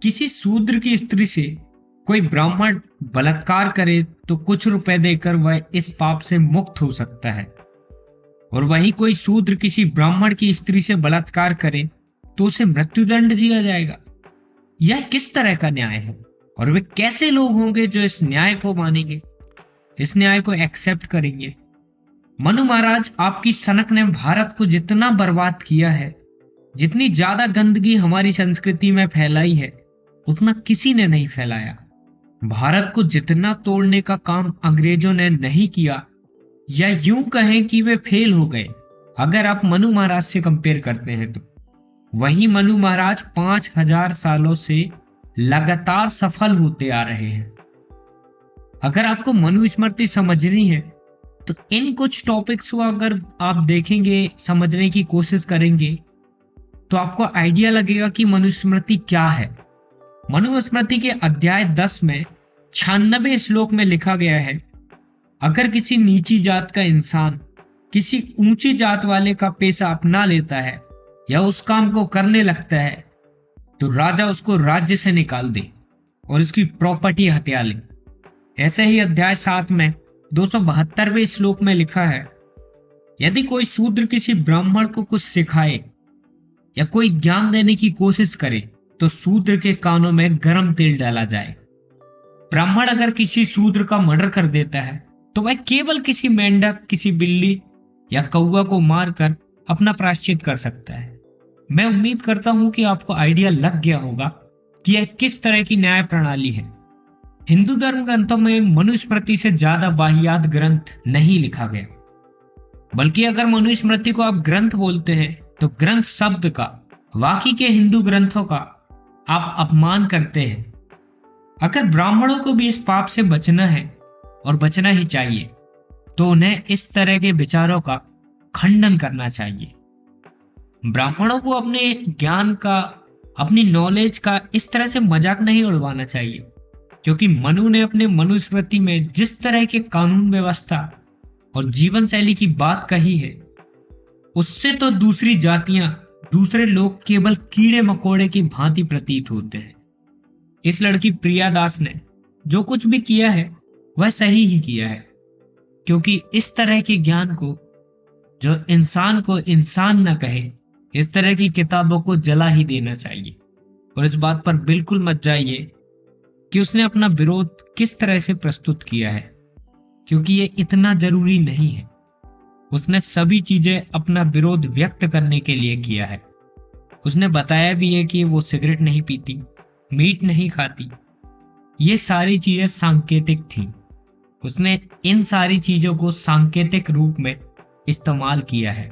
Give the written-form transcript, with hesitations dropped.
किसी शूद्र की स्त्री से कोई ब्राह्मण बलात्कार करे तो कुछ रुपए देकर वह इस पाप से मुक्त हो सकता है, और वहीं कोई शूद्र किसी ब्राह्मण की स्त्री से बलात्कार करे तो उसे मृत्युदंड दिया जाएगा। यह किस तरह का न्याय है, और वे कैसे लोग होंगे जो इस न्याय को मानेंगे, इस न्याय को एक्सेप्ट करेंगे? मनु महाराज, आपकी सनक ने भारत को जितना बर्बाद किया है, जितनी ज्यादा गंदगी हमारी संस्कृति में फैलाई है, उतना किसी ने नहीं फैलाया। भारत को जितना तोड़ने का काम अंग्रेजों ने नहीं किया, या यूं कहें कि वे फेल हो गए अगर आप मनु महाराज से कंपेयर करते हैं तो। वहीं मनु महाराज 5000 सालों से लगातार सफल होते आ रहे हैं। अगर आपको मनुस्मृति समझनी है तो इन कुछ टॉपिक्स को अगर आप देखेंगे, समझने की कोशिश करेंगे, तो आपको आइडिया लगेगा कि मनुस्मृति क्या है। मनुस्मृति के अध्याय 10 में 96 श्लोक में लिखा गया है, अगर किसी नीची जात का इंसान किसी ऊंची जात वाले का पेशा अपना लेता है या उस काम को करने लगता है तो राजा उसको राज्य से निकाल दे और उसकी प्रॉपर्टी हत्या ले। ऐसे ही अध्याय 7 में 272वें श्लोक में लिखा है, यदि कोई शूद्र किसी ब्राह्मण को कुछ सिखाए या कोई ज्ञान देने की कोशिश करे तो शूद्र के कानों में गर्म तेल डाला जाए। ब्राह्मण अगर किसी शूद्र का मर्डर कर देता है तो वह केवल किसी मेंढक, किसी बिल्ली या कौवा को मारकर अपना प्रायश्चित कर सकता है। मैं उम्मीद करता हूं कि आपको आइडिया लग गया होगा कि यह किस तरह की न्याय प्रणाली है। हिंदू धर्म ग्रंथों में मनुस्मृति से ज्यादा वाहियात ग्रंथ नहीं लिखा गया, बल्कि अगर मनुस्मृति को आप ग्रंथ बोलते हैं तो ग्रंथ शब्द का, बाकी के हिंदू ग्रंथों का आप अपमान करते हैं। अगर ब्राह्मणों को भी इस पाप से बचना है, और बचना ही चाहिए, तो उन्हें इस तरह के विचारों का खंडन करना चाहिए। ब्राह्मणों को अपने ज्ञान का, अपनी नॉलेज का इस तरह से मजाक नहीं उड़वाना चाहिए, क्योंकि मनु ने अपने मनुस्मृति में जिस तरह के कानून व्यवस्था और जीवन शैली की बात कही है, उससे तो दूसरी जातियां, दूसरे लोग केवल कीड़े मकोड़े की भांति प्रतीत होते हैं। इस लड़की प्रिया दास ने जो कुछ भी किया है वह सही ही किया है, क्योंकि इस तरह के ज्ञान को, जो इंसान को इंसान न कहे, इस तरह की किताबों को जला ही देना चाहिए। और इस बात पर बिल्कुल मत जाइए कि उसने अपना विरोध किस तरह से प्रस्तुत किया है, क्योंकि ये इतना जरूरी नहीं है। उसने सभी चीजें अपना विरोध व्यक्त करने के लिए किया है। उसने बताया भी है कि वो सिगरेट नहीं पीती, मीट नहीं खाती। ये सारी चीजें सांकेतिक थी। उसने इन सारी चीजों को सांकेतिक रूप में इस्तेमाल किया है।